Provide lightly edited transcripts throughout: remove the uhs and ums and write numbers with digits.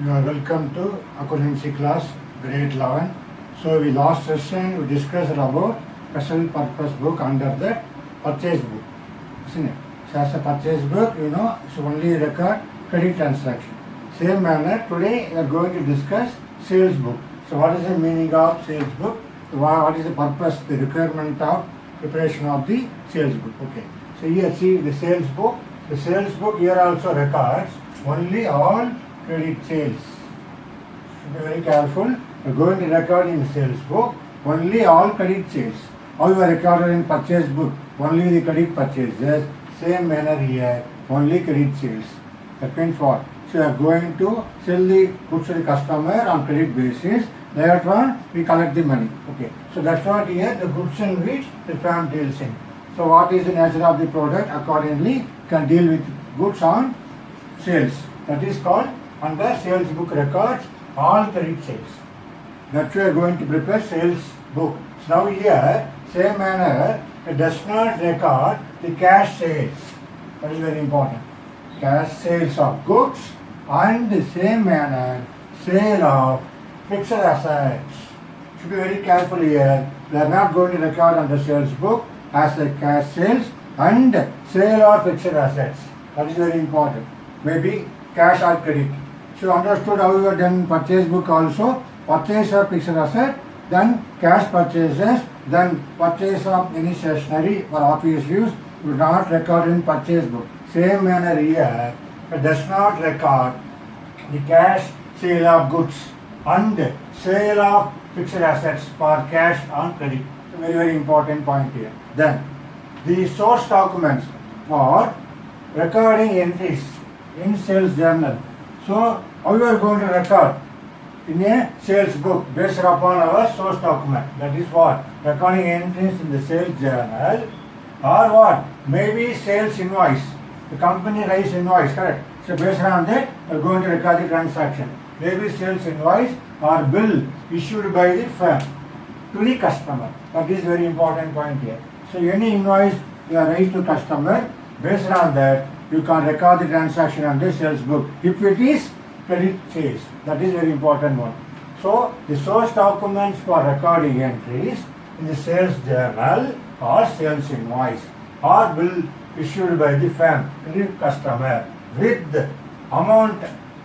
You are welcome to accountancy class grade 11. So we last session we discussed about special purpose book under the purchase book, isn't it? So as a purchase book, it's only record credit transaction. Same manner, today we are going to discuss sales book. So what is the meaning of sales book? What is the purpose, the requirement of preparation of the sales book? Okay. So here see the sales book. The sales book here also records only all credit sales. Should be very careful. We are going to record in sales book only all credit sales. How you are recorded in purchase book? Only the credit purchases. Same manner here, only credit sales. That means what? So you are going to sell the goods to the customer on credit basis. Later we collect the money. Okay. So that's what here the goods in which the firm deals in. So what is the nature of the product? Accordingly, can deal with goods on sales. That is called under sales book records all credit sales. That we are going to prepare sales book. So now here, same manner, it does not record the cash sales. That is very important. Cash sales of goods and the same manner sale of fixed assets. Should be very careful here. We are not going to record under sales book as a cash sales and sale of fixed assets. That is very important. Maybe cash or credit. So understood how you have done purchase book also. Purchase of fixed asset, then cash purchases, then purchase of any stationery for office use. You do not record in purchase book. Same manner here, it does not record the cash sale of goods and sale of fixed assets for cash on credit. Very, very important point here. Then, the source documents for recording entries in sales journal. So, how you are going to record in a sales book based upon our source document? That is what? Recording entries in the sales journal or what? Maybe sales invoice. The company writes invoice, correct? So, based on that, we are going to record the transaction. Maybe sales invoice or bill issued by the firm to the customer. That is very important point here. So, any invoice you are raised to customer, based on that, you can record the transaction on the sales book. If it is credit sales, that is very important one. So, the source documents for recording entries in the sales journal or sales invoice or bill issued by the firm to the customer with the amount,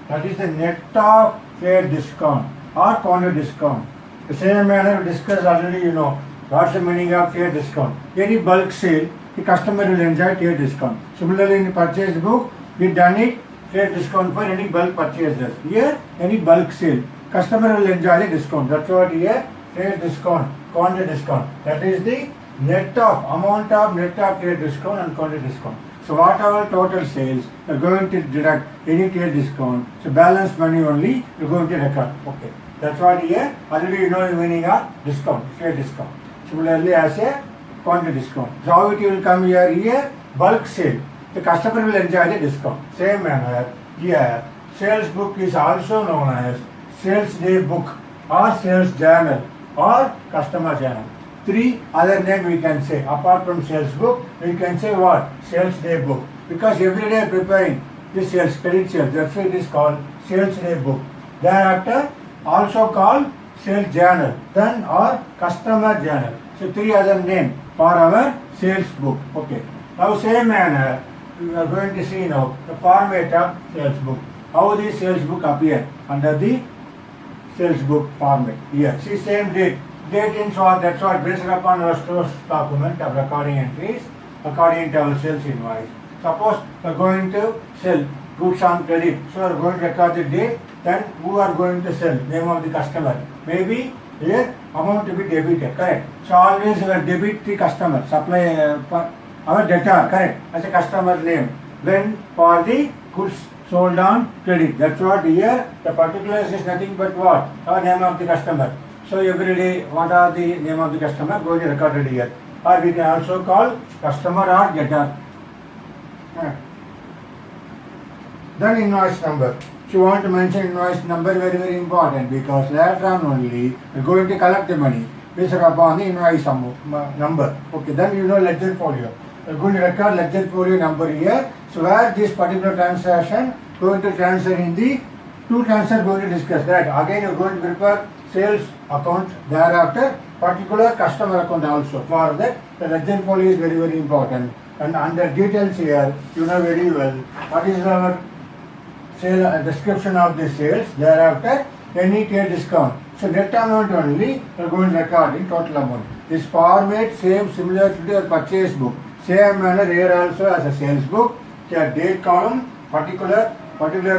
that is the net of trade discount or counter discount. The same manner we discussed already, what's the meaning of trade discount. Any bulk sale, the customer will enjoy trade discount. Similarly, in the purchase book, we done it trade discount for any bulk purchases. Here, any bulk sale, customer will enjoy the discount. That's what here, trade discount, counter discount. That is the net of, amount of net of trade discount and counter discount. So whatever total sales, we are going to deduct any trade discount. So balance money only, we are going to record. Okay. That's what here, already you know the meaning of discount, trade discount. Similarly, as a counter discount. So how it will come here, bulk sale. The customer will enjoy the discount. Same manner, here, sales book is also known as sales day book or sales journal or customer journal. Three other names we can say. Apart from sales book, we can say what? Sales day book. Because every day preparing the sales, credit sales, that's why it is called sales day book. Thereafter, also called sales journal, then or customer journal. So three other names for our sales book. Okay. Now same manner, we are going to see now the format of sales book. How the sales book appear under the sales book format. Here, see same date. Date in short, that's what based upon our source document of recording entries according to our sales invoice. Suppose we are going to sell goods on credit. So we are going to record the date, then who are going to sell, name of the customer. Maybe here amount to be debited, correct? So always we will debit the customer, supply our debtor, correct, as a customer name. Then for the goods sold on credit, that's what here the particulars is nothing but what? Our name of the customer. So every day what are the name of the customer going to be recorded here. Or we can also call customer or debtor. Then invoice number. If you want to mention invoice number, very, very important, because later on only we are going to collect the money based upon the invoice number. Okay, then you know ledger folio. We are going to record ledger folio number here. So where this particular transaction going to transfer in the two transactions going to discuss that. Again, you are going to prepare sales account, thereafter particular customer account also. For that, the ledger folio is very, very important. And under details here, you know very well what is our sale description of the sales, thereafter any trade discount. So net amount only we are going to record in total amount. This format same similar to your purchase book. Same manner here also as a sales book. The date column, particular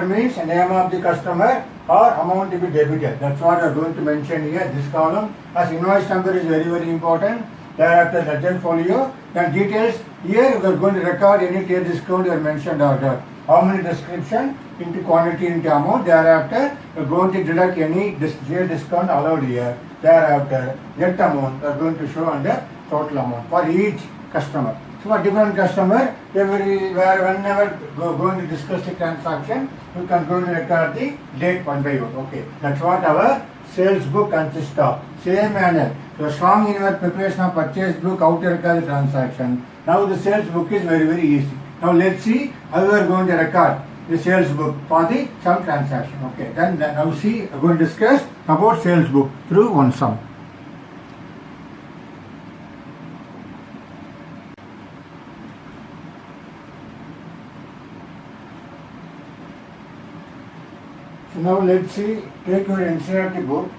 means name of the customer or amount to be debited. That's what we are going to mention here. This column as invoice number is very, very important. Thereafter ledger folio. Then details here we are going to record any trade discount you have mentioned order. How many description into quantity into amount. Thereafter we are going to deduct any trade discount allowed here. Thereafter net amount we are going to show under total amount for each customer. So for different customer, whenever going to discuss the transaction, you can go to record the date one by one. Okay, that's what our sales book consists of. Same manner, so strong in your preparation of purchase book, how to record the transaction. Now the sales book is very, very easy. Now let's see how we are going to record the sales book for the sum transaction. Okay, then now see, we are going to discuss about sales book through one sum. So now let's see, take your NCERT book,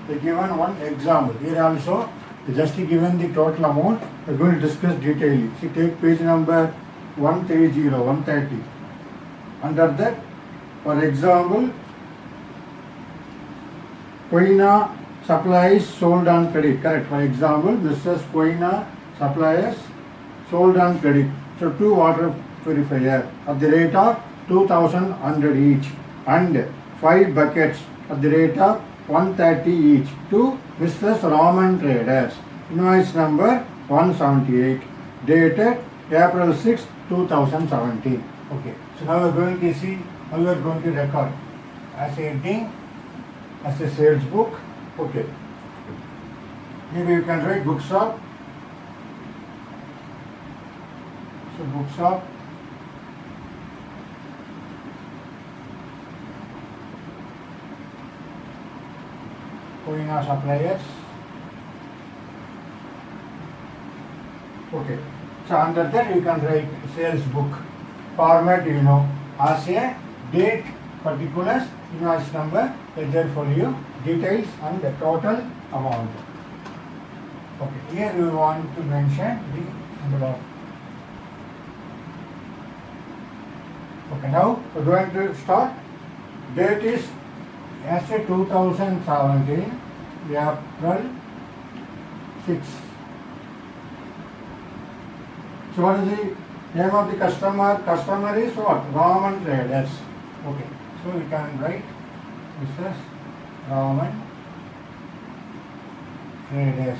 the given one example. Here also, just given the total amount, we are going to discuss detailedly. See, take page number 130. Under that, for example, Koina supplies sold on credit. Correct. For example, Mrs. Koina supplies sold on credit. So 2 water purifier at the rate of 2,100 each. And 5 buckets at the rate of 130 each to Mrs. Raman Traders. Invoice number 178 dated April 6, 2017. Okay. So now we are going to see how we are going to record as a heading, as a sales book. Okay. Maybe you can write bookshop. So bookshop. Koina suppliers. Okay. So under that you can write sales book. Format you know as a date, particulars, invoice number, ledger folio, details and the total amount. Okay. Here we want to mention the envelope. Okay. Now we are going to start. Date is as a 2017 April 6. So what is the name of the customer? Customer is what? Raman Traders. Okay. So we can write Mrs. Raman Traders.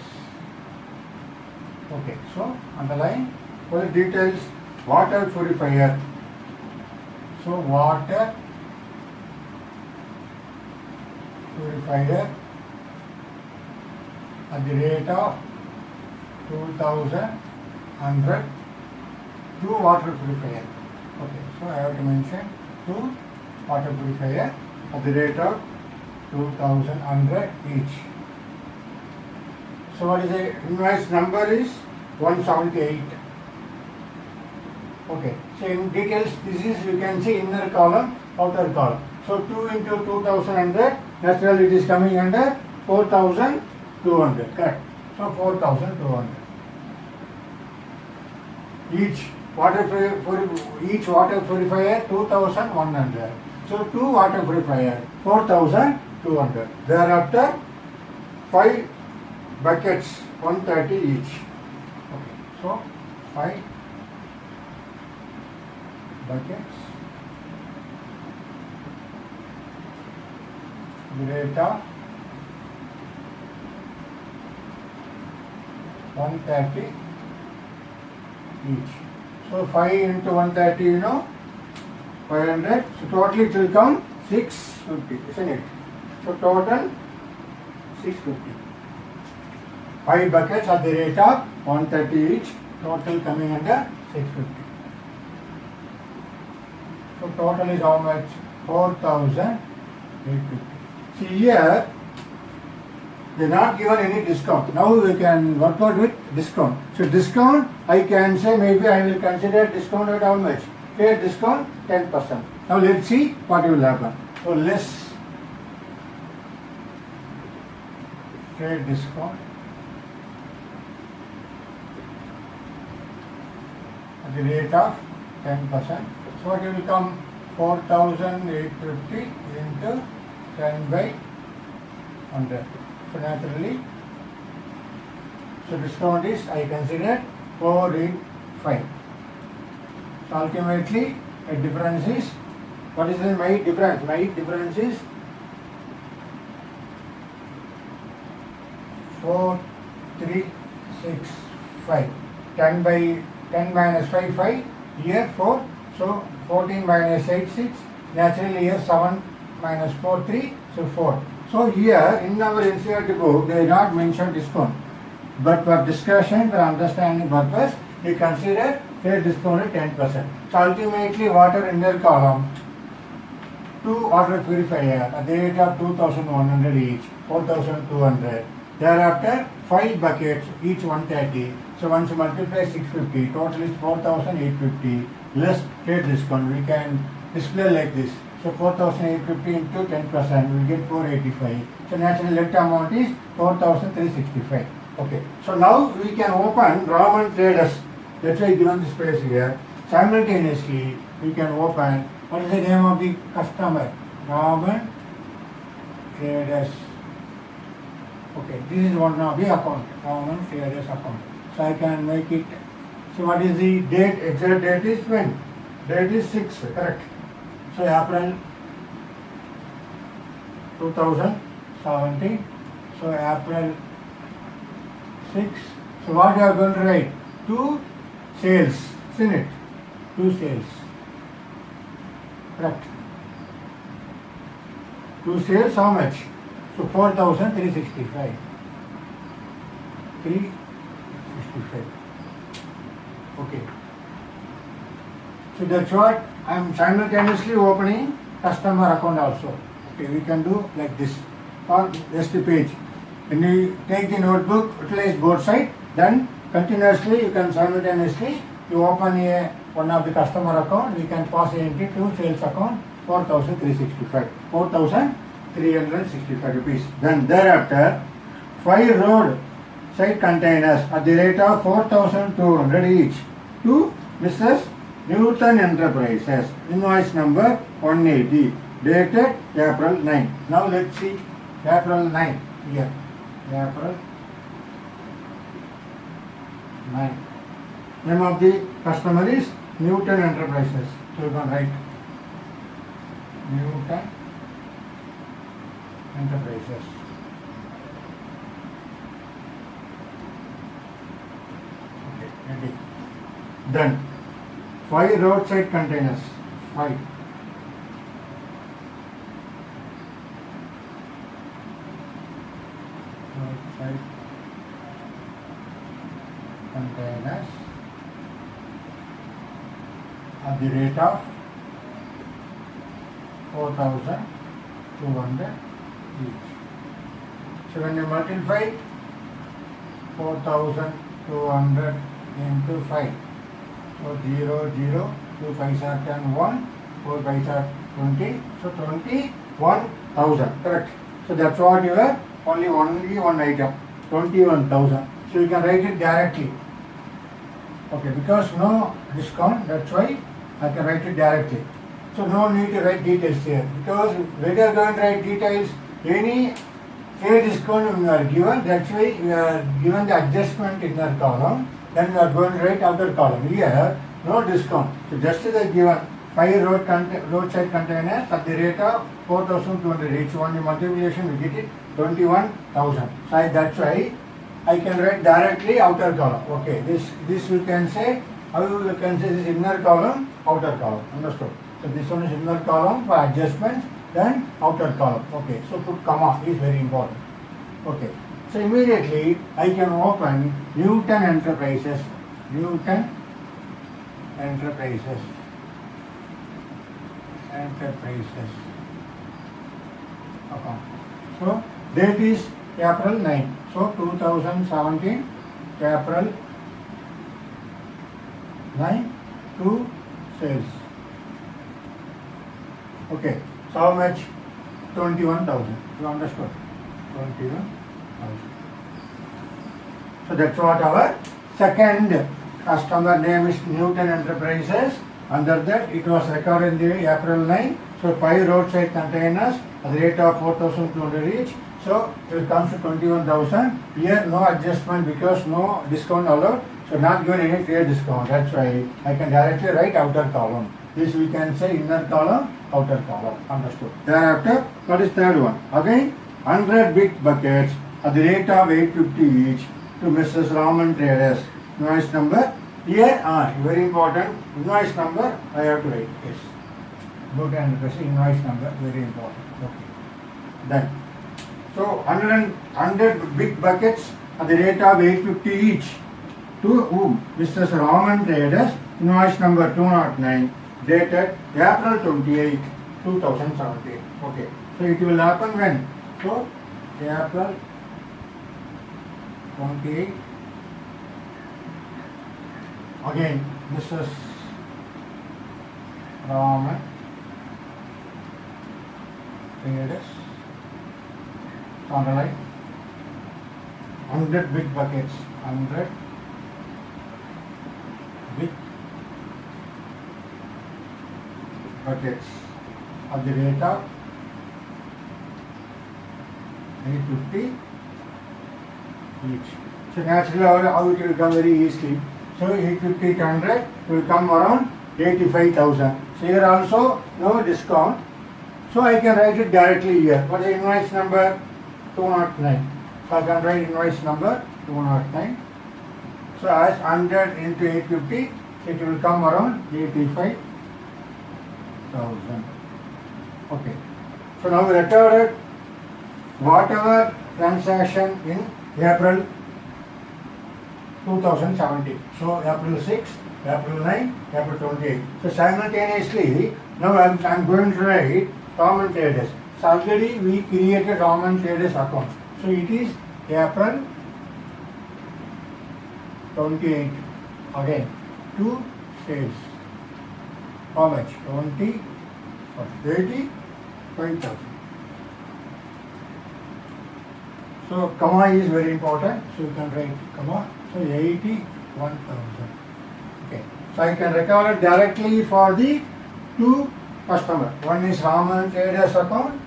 Okay. So underline. For the details, water purifier. So water purifier at the rate of 2,100. 2 water purifier. Okay, so I have to mention 2 water purifier at the rate of 2,100 each. So what is the invoice number is 178. Okay, so in details this is you can see inner column, outer column. So 2 into 2,100, naturally it is coming under 4,200, correct? So 4,200. Each water purifier 2,100. So 2 water purifier 4,200. Thereafter 5 buckets 130 each. Okay. So 5 buckets. The rate of 130 each. So 5 into 130, you know, 500. So totally it will come 650, isn't it? So total 650. 5 buckets at the rate of 130 each. Total coming under 650. So total is how much? 4,850. See here, they are not given any discount. Now we can work out with discount. So discount, I can say maybe I will consider discount at how much? Fair discount 10%. Now let's see what will happen. So less trade discount at the rate of 10%. So what will come? 4,850 into 10 by 100. So naturally, so discount is I consider 485. So ultimately, a difference is, what is my difference? My difference is 4,365. 10 by 10 minus 5, 5. Here 4. So 14 minus 8, 6. Naturally here 7 minus 4, 3. So 4. So here in our NCERT book, they not mention discount. But for discussion, for understanding purpose, we consider fair discount at 10%. So ultimately, water inner column, 2 water purifier at the rate of 2,100 each, 4,200. Thereafter, 5 buckets, each 130. So once you multiply 650, total is 4,850 less trade discount. We can display like this. So 4,850 into 10%, we will get 485. So naturally left amount is 4,365. Okay. So now we can open Raman Traders. That's why given this space here. Simultaneously, we can open, what is the name of the customer? Raman Traders. Okay, this is one of the account, Raman Traders account. So I can make it. So what is the date? Exact date is when? Date is 6, correct? So April 2017. So April 6. So what you are going to write? 2 sales, isn't it? 2 sales. Correct. 2 sales, how much? So 4,365. 365. Okay. So that's what I am simultaneously opening customer account also. Okay, we can do like this or just a page. When you take the notebook, utilize both sides, then continuously you can simultaneously you open one of the customer account, we can pass it into 2 sales account, 4,365. 4,365 rupees. Then thereafter 5 road side containers at the rate of 4,200 each to Mrs. Newton Enterprises, invoice number 180, dated April 9. Now let's see April 9 here. April 9. Name of the customer is Newton Enterprises. So you can write Newton Enterprises. Okay, ready. Done. 5 roadside containers. 5. Roadside containers at the rate of 4,200 each. So when you multiply 4,200 into 5. So 0, 0, 2 5s are 10, 1, 4 5s are 20. So 21,000. Correct. So that's what you have. Only one item. 21,000. So you can write it directly. Okay, because no discount, that's why I can write it directly. So no need to write details here. Because when you are going to write details, any fair discount you are given, that's why you are given the adjustment in your column. Then you are going to write outer column. Here, no discount. So just as I given 5 roadside containers at the rate of 4,200 each. One multiplication we get it 21,000. So that's why I can write directly outer column. Okay, this we can say, how you can say this inner column, outer column. Understood? So this one is inner column for adjustments, then outer column. Okay, so put comma is very important. Okay. So immediately I can open Newton Enterprises. Newton Enterprises. enterprises account. So date is April 9. So 2017 April 9 to sales. Okay. So how much? 21,000. You understood? 21,000. So that's what our second customer name is Newton Enterprises. Under that it was recorded in the April 9. So 5 roadside containers at the rate of 4,200 each. So it comes to 21,000. Here no adjustment because no discount allowed. So not given any clear discount. That's why I can directly write outer column. This we can say inner column, outer column. Understood. Thereafter, what is third one? Again, 100 big buckets at the rate of 850 each to Mrs. Raman Traders. Invoice number. Here, very important. Invoice number I have to write. Yes. Book and invoice number, very important. Okay. Done. So 100 big buckets at the rate of 850 each to whom? Mrs. Raman Traders. Invoice number 209. Dated April 28, 2017. Okay. So it will happen when? So April 28. Again, Mrs. Raman Traders. Underline. 100 big buckets. 100 big buckets at the rate of 850 each. So naturally how it will come very easily. So 850 to 100 will come around 85,000. So here also no discount. So I can write it directly here. What is the invoice number? 209. So I can write invoice number 209. So as 100 into 850, it will come around 85,000. Okay. So now we recorded whatever transaction in April 2017. So April 6, April 9, April 28. So simultaneously, now I'm going to write Raman Traders. So already we created Raman Traders account. So it is April 28 again to sales. How much? 85,000. So comma is very important. So you can write comma. So 81,000. Okay. So I can record it directly for the two customers. One is Raman Traders account.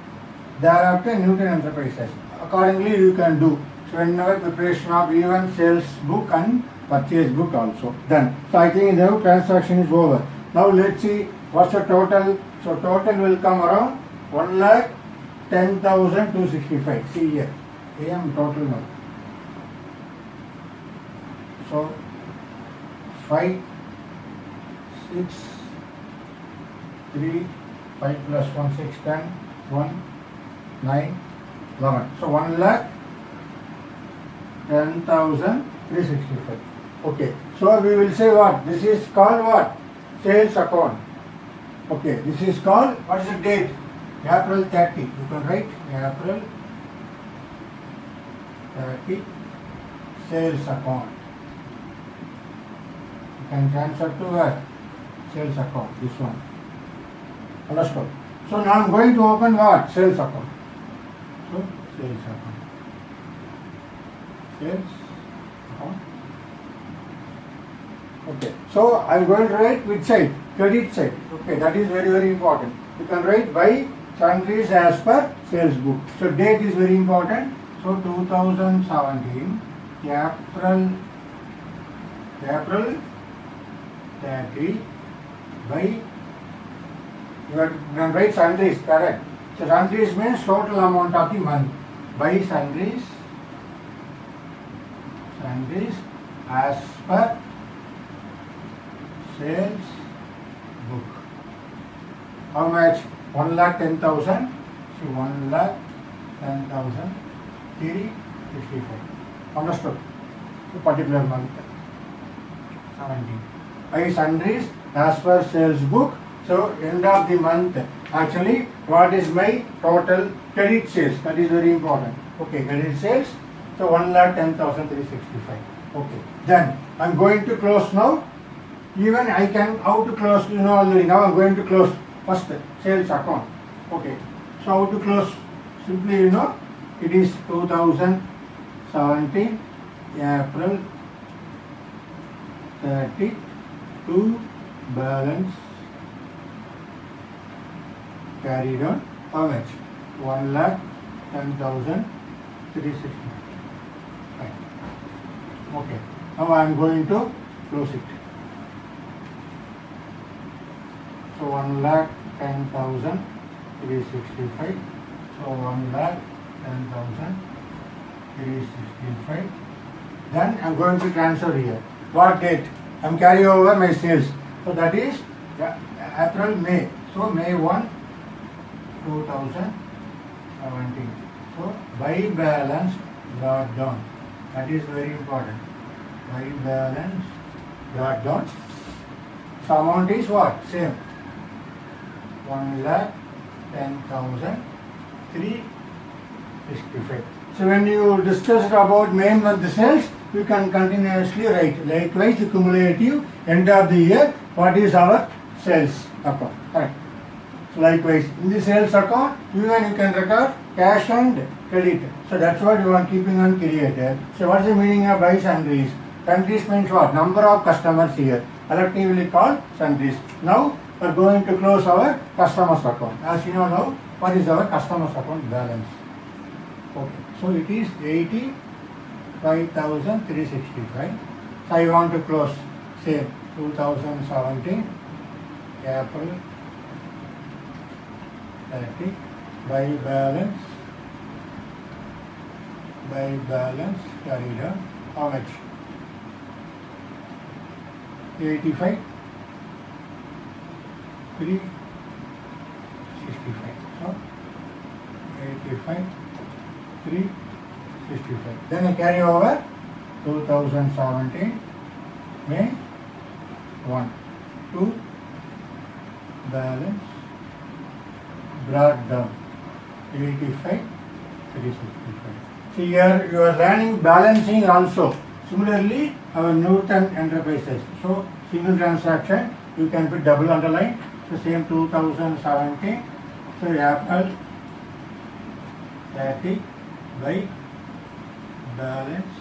Thereafter Newton Enterprises. Accordingly you can do. So whenever preparation of even sales book and purchase book also done. So I think now transaction is over. Now let's see what's the total. So total will come around 1,10,265. See here. I am total now. So 5, 6, 3, 5 plus 1, 6, 10, 1, 9, 11. So 1,10,365. Okay. So we will say what? This is called what? Sales account. Okay. This is called, what is the date? April 30. You can write April 30 sales account. You can transfer to a sales account. This one. Understood? So now I am going to open what? Sales account. So sales account. Sales account. Okay. So I am going to write which side? Credit side. Okay. That is very, very important. You can write by sundries as per sales book. So date is very important. So 2017 April 30 by, you can write sundries, correct. So sundries means total amount of the month. By sundries as per sales book. How much? 1,10,000. So 1,10,365. Understood? The particular month. 17. By sundries as per sales book So end of the month, actually what is my total credit sales? That is very important. Okay, credit sales. So 1,10,365. Okay. Then I'm going to close now. Even I can how to close, you know already. Now I'm going to close first sales account. Okay. So how to close? Simply you know it is 2017 April 32 balance carried on how much? 1,10,365. Okay. Now I am going to close it. So 1,10,365. So 1,10,365. Then I am going to transfer here. What date? I am carrying over my sales. So that is April, May. So May 1, 2017. So by balance brought down. That is very important. By balance brought down. So amount is what? Same. 1,10,365. So when you discuss about May month sales, you can continuously write. Likewise, the cumulative end of the year, what is our sales account? Correct. So likewise, in the sales account, even you can record cash and credit. So that's what you are keeping on created. So what's the meaning of by sundries? Sundries means what? Number of customers here. Collectively called sundries. Now we are going to close our customers account. As you know now, what is our customers account balance? Okay. So it is 85,365. So I want to close, say 2017 April 30 by balance carried on how much? 85 365. So 85 365. Then I carry over 2017 May 1 to balance brought down 85 365. See here you are learning balancing also. Similarly, our Newton Enterprises. So single transaction you can put double underline. So same 2017. So April 30 by balance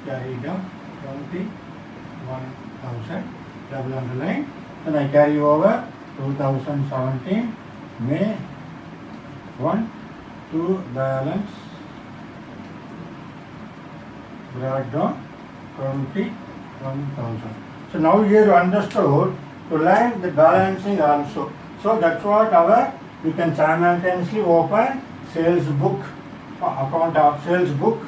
carried down 21,000 double underline. Then I carry over 2017 May 1 to balance brought down 21,000. So now here you understood to learn the balancing also. So that's what you can simultaneously open sales book, account of sales book.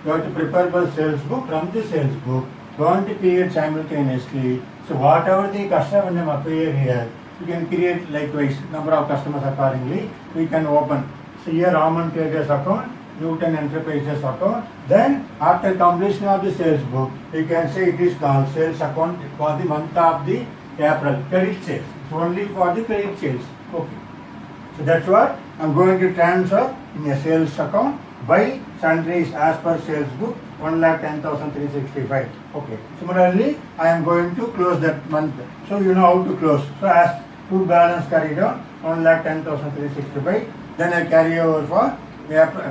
You have to prepare the sales book, run the sales book, going to create simultaneously. So whatever the customer name appear here, you can create likewise number of customers accordingly. We can open. So here Raman Traders account, Newton Enterprises account. Then after completion of the sales book, you can say it is called sales account for the month of the April, credit sales. It's only for the credit sales. Okay. So that's what I'm going to transfer in a sales account by sundries as per sales book 1,10,365. Okay. Similarly, I am going to close that month. So you know how to close. So as to balance carried on 1,10,365. Then I carry over for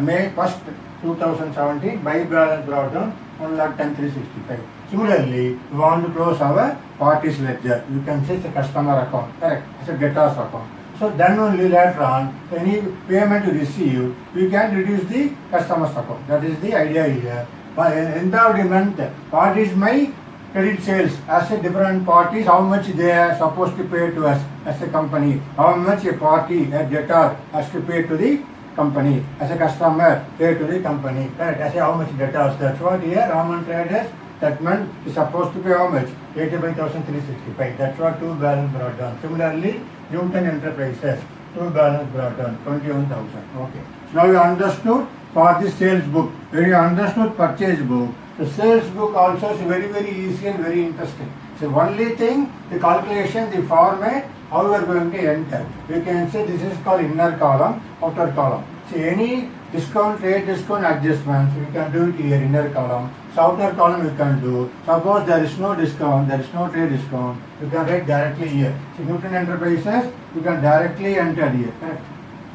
May 1st 2017 by balance brought down 1,10,365. Similarly, we want to close our parties ledger. You can say it's a customer account, correct? It's a debtors account. So then only later on, any payment you receive, you can reduce the customer's account. That is the idea here. By end of the month, what is my credit sales as a different parties, how much they are supposed to pay to us as a company, how much a party, a debtor has to pay to the company, as a customer pay to the company, correct? As a how much debtors. That's what here Raman Traders that month is supposed to pay how much? 85,365. That's what two balance brought down. Similarly, Newton Enterprises, two balance brought down 21,000. Okay. So now you understood for the sales book. When you understood purchase book, the sales book also is very easy and very interesting. So only thing, the calculation, the format, how you are going to enter. You can say this is called inner column, outer column. So any discount rate, discount adjustments, you can do it here, inner column. So outer column you can do. Suppose there is no discount, there is no trade discount, you can write directly here. So Newton Enterprises, you can directly enter here. Correct?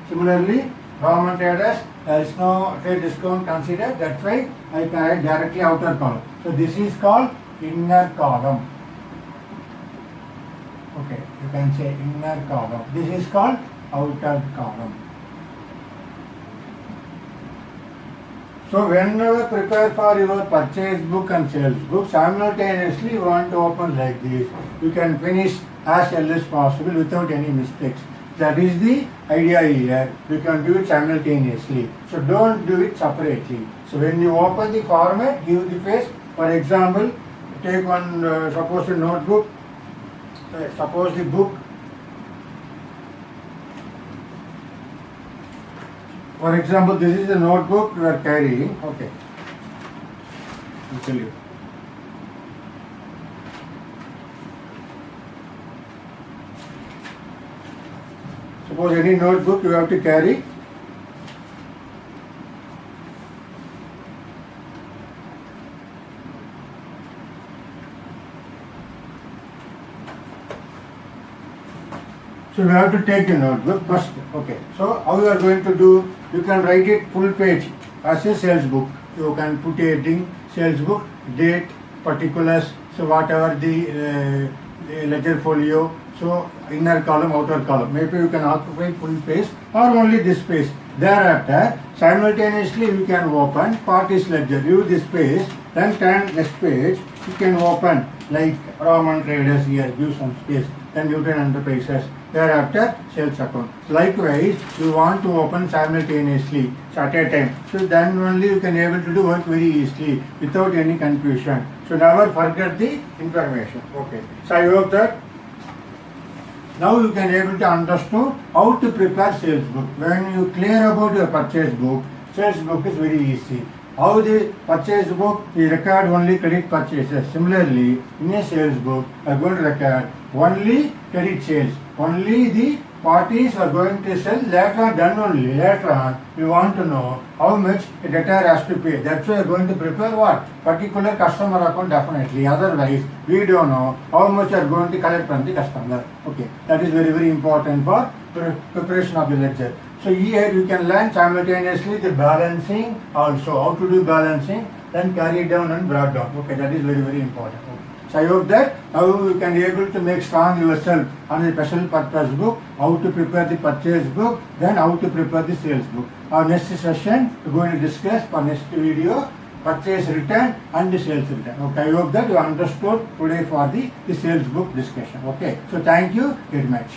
Similarly, Raman Traders, there is no trade discount considered, that's why I can write directly outer column. So this is called inner column. Okay, you can say inner column. This is called outer column. So whenever prepare for your purchase book and sales book, simultaneously you want to open like this. You can finish as early as possible without any mistakes. That is the idea here. You can do it simultaneously. So don't do it separately. So when you open the format, give the face. For example, take one, suppose a notebook. Suppose the book. For example, this is the notebook you are carrying. Okay. I'll tell you. Suppose any notebook you have to carry. So you have to take the notebook first. Okay. So how you are going to do? You can write it full page as a sales book. You can put a heading, sales book, date, particulars. So whatever the ledger folio. So inner column, outer column. Maybe you can occupy full page or only this page. Thereafter, simultaneously you can open parties ledger. Use this page. Then turn next page. You can open like Raman Traders here. Give some space. Then Newton Enterprises. Thereafter, sales account. Likewise, you want to open simultaneously so at a time. So then only you can able to do work very easily without any confusion. So never forget the information. Okay. So I hope that now you can able to understand how to prepare sales book. When you clear about your purchase book, sales book is very easy. How the purchase book, we record only credit purchases. Similarly, in a sales book, we are going to record only credit sales. Only the parties are going to sell later on, done only. Later on, we want to know how much a debtor has to pay. That's why we are going to prepare what? Particular customer account definitely. Otherwise, we don't know how much we are going to collect from the customer. Okay, that is very, very important for preparation of the ledger. So here you can learn simultaneously the balancing also, how to do balancing, then carry it down and brought down. Okay, that is very, very important. Okay. So I hope that now you can be able to make strong yourself on the special purpose book, how to prepare the purchase book, then how to prepare the sales book. Our next session, we are going to discuss for next video, purchase return and the sales return. Okay, I hope that you understood today for the sales book discussion. Okay, so thank you very much.